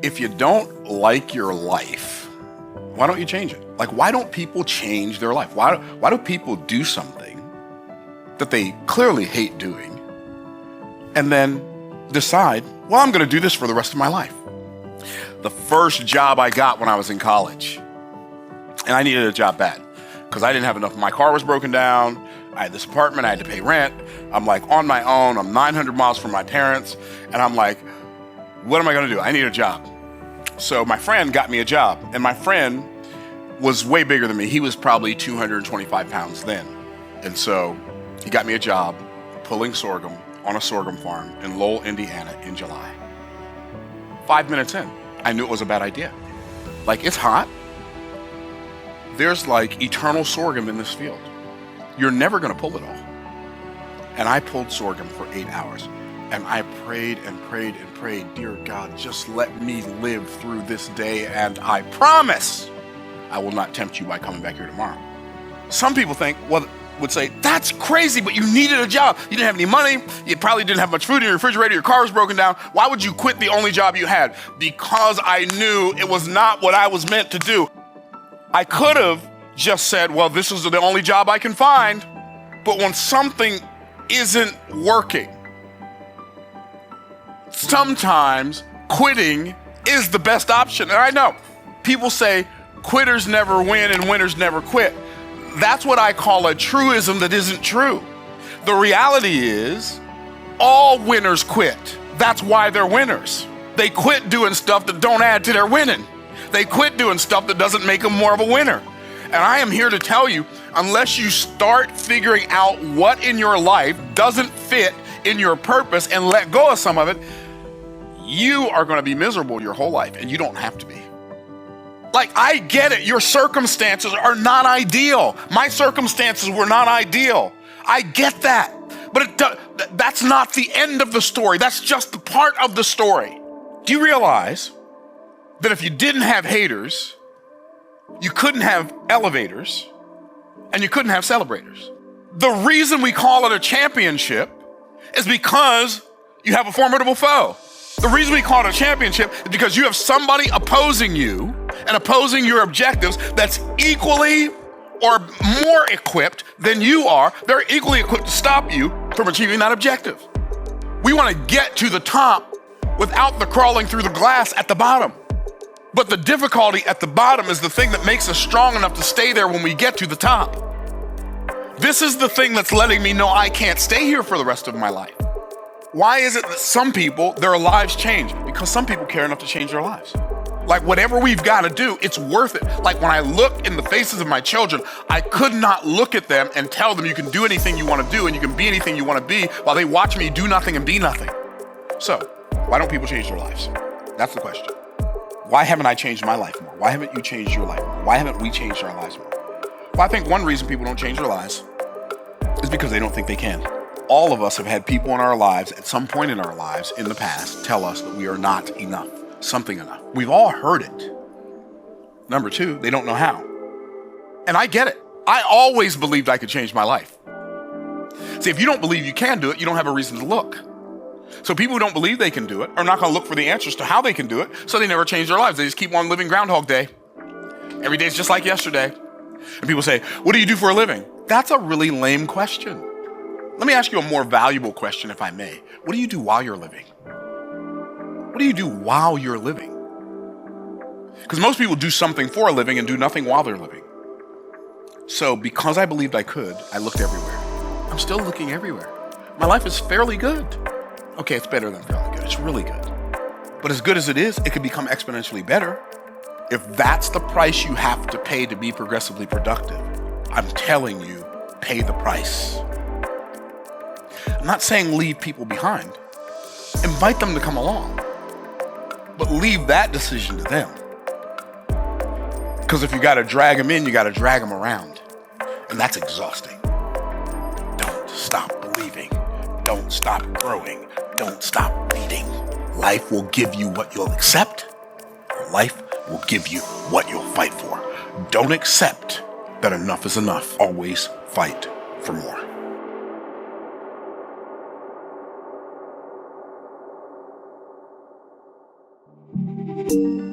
If you don't like your life, why don't you change it? Like, why don't people change their life? Why do people do something that they clearly hate doing and then decide, well, I'm going to do this for the rest of my life? The first job I got when I was in college, and I needed a job bad because I didn't have enough. My car was broken down. I had this apartment. I had to pay rent. I'm like on my own. I'm 900 miles from my parents. And I'm like, what am I going to do? I need a job. So my friend got me a job, and my friend was way bigger than me. He was probably 225 pounds then. And so he got me a job pulling sorghum on a sorghum farm in Lowell, Indiana in July. 5 minutes in, I knew it was a bad idea. Like, it's hot. There's like eternal sorghum in this field. You're never going to pull it all. And I pulled sorghum for 8 hours. And I prayed and prayed and prayed, dear God, just let me live through this day, and I promise I will not tempt you by coming back here tomorrow. Some people would say, that's crazy, but you needed a job. You didn't have any money. You probably didn't have much food in your refrigerator. Your car was broken down. Why would you quit the only job you had? Because I knew it was not what I was meant to do. I could have just said, well, this is the only job I can find. But when something isn't working, sometimes quitting is the best option. And I know people say quitters never win and winners never quit. That's what I call a truism that isn't true. The reality is all winners quit. That's why they're winners. They quit doing stuff that don't add to their winning. They quit doing stuff that doesn't make them more of a winner. And I am here to tell you, unless you start figuring out what in your life doesn't fit in your purpose and let go of some of it, you are going to be miserable your whole life, and you don't have to be. Like, I get it. Your circumstances are not ideal. My circumstances were not ideal. I get that. But that's not the end of the story. That's just the part of the story. Do you realize that if you didn't have haters, you couldn't have elevators, and you couldn't have celebrators? The reason we call it a championship is because you have a formidable foe. The reason we call it a championship is because you have somebody opposing you and opposing your objectives that's equally or more equipped than you are. They're equally equipped to stop you from achieving that objective. We want to get to the top without the crawling through the glass at the bottom. But the difficulty at the bottom is the thing that makes us strong enough to stay there when we get to the top. This is the thing that's letting me know I can't stay here for the rest of my life. Why is it that some people, their lives change? Because some people care enough to change their lives. Like, whatever we've got to do, it's worth it. Like, when I look in the faces of my children, I could not look at them and tell them you can do anything you want to do and you can be anything you want to be while they watch me do nothing and be nothing. So, why don't people change their lives? That's the question. Why haven't I changed my life more? Why haven't you changed your life more? Why haven't we changed our lives more? Well, I think one reason people don't change their lives is because they don't think they can. All of us have had people in our lives at some point in our lives in the past tell us that we are not enough, something enough. We've all heard it. Number two, they don't know how. And I get it. I always believed I could change my life. See, if you don't believe you can do it, you don't have a reason to look. So people who don't believe they can do it are not going to look for the answers to how they can do it, so they never change their lives. They just keep on living Groundhog Day. Every day is just like yesterday. And people say, what do you do for a living? That's a really lame question. Let me ask you a more valuable question, if I may. What do you do while you're living? What do you do while you're living? Because most people do something for a living and do nothing while they're living. So because I believed I could, I looked everywhere. I'm still looking everywhere. My life is fairly good. Okay, it's better than fairly good. It's really good. But as good as it is, it could become exponentially better. If that's the price you have to pay to be progressively productive, I'm telling you, pay the price. I'm not saying leave people behind. Invite them to come along. But leave that decision to them. Because if you got to drag them in, you got to drag them around. And that's exhausting. Don't stop believing. Don't stop growing. Don't stop leading. Life will give you what you'll accept, or life will give you what you'll fight for. Don't accept that enough is enough. Always fight for more. you.